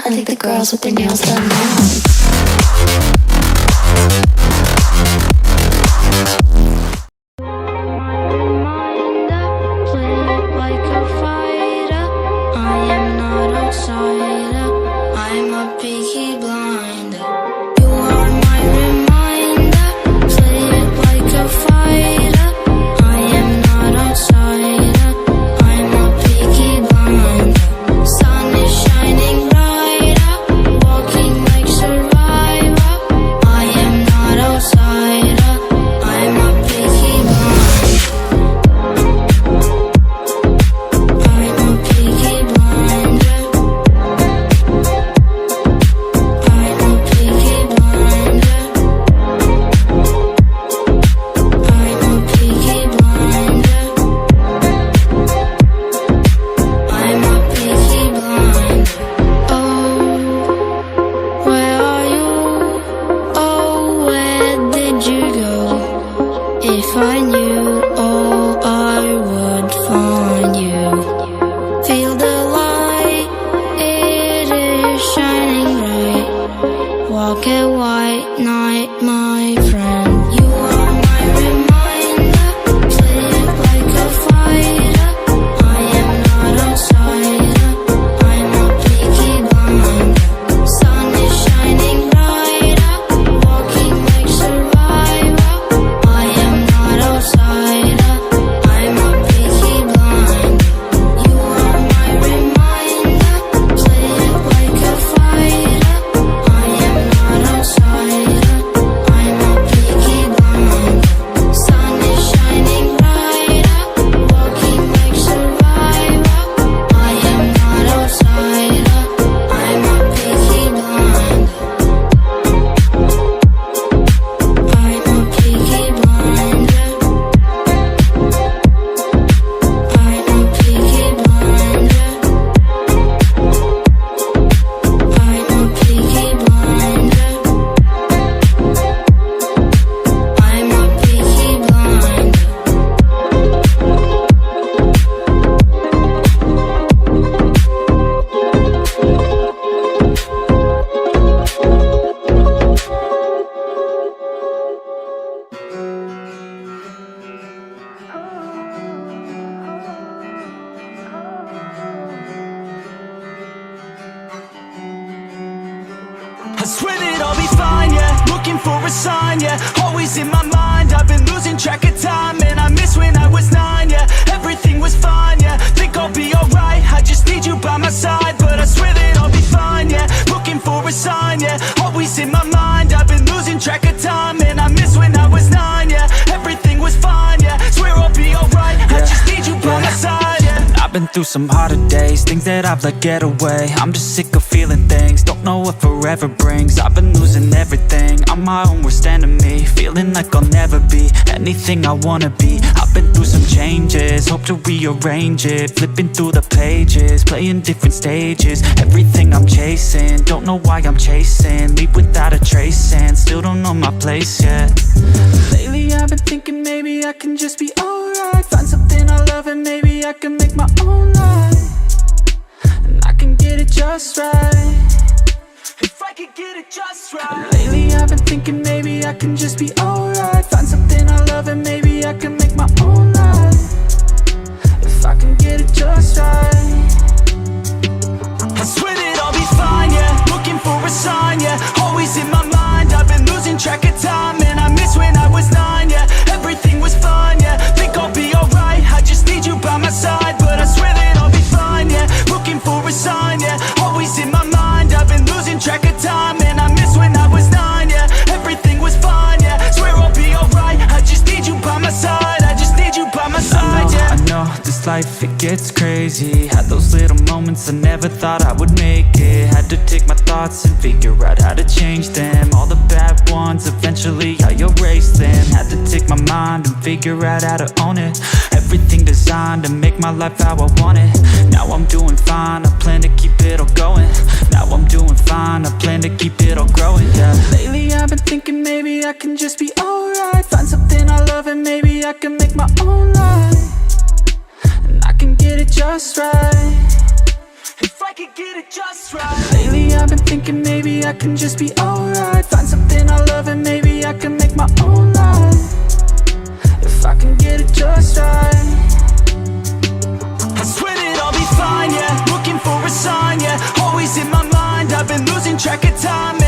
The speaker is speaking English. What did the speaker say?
I think the girls with their nails done now. I swear that I'll be fine, yeah. Looking for a sign, yeah. Always in my mind, I've been losing track of time. And I miss when I was 9, yeah. Everything was fine, yeah. Think I'll be alright, I just need you by my side. But I swear that I'll be fine, yeah. Looking for a sign, yeah. Always in my mind, I've been losing track of time. And I miss when I was 9, yeah. Everything was fine, yeah. Swear I'll be alright, I just need you by my side, yeah. I've been through some harder days, things that I've let get away. I'm just sick of feeling things, don't know what forever brings. I've been losing everything, I'm my own worst enemy. Feeling like I'll never be anything I wanna be. I've been through some changes, hope to rearrange it. Flipping through the pages, playing different stages. Everything I'm chasing, don't know why I'm chasing. Leave without a trace and still don't know my place yet. Lately I've been thinking maybe I can just be alright. Find something I love and maybe I can make my own life. And I can get it just right. If I could get it just right. Lately I've been thinking maybe I can just be alright. Find something I love and maybe I can make my own life. If I can get it just right. I swear that I'll be fine, yeah. Looking for a sign, yeah. Always in my mind, I've been losing track of time. And I miss when I was 9, yeah. Everything was fine, yeah. Think I'll be alright, I just need you by my side. But I swear that I'll be fine, yeah. Looking for a sign, yeah. Always in my mind, I've been losing track of time. And I miss when I was 9, yeah. Everything was fine, yeah. Swear I'll be alright, I just need you by my side. I just need you by my side, yeah. I know, this life, it gets crazy. Had those little moments I never thought I would make it. Had to take my thoughts and figure out how to change them. All the bad ones, eventually I erased them. Had to take my mind and figure out how to own it. Everything designed to make my life how I want it. Now I'm doing fine, I plan to keep it all going. Now I'm doing fine, I plan to keep it all growing, yeah. Lately I've been thinking maybe I can just be alright. Find something I love and maybe I can make my own life. And I can get it just right. If I could get it just right. Lately I've been thinking maybe I can just be alright. Find something I love and maybe I can make my own life, if I can get it just right. I swear that I'll be fine, yeah. Looking for a sign, yeah. Always in my mind, I've been losing track of time.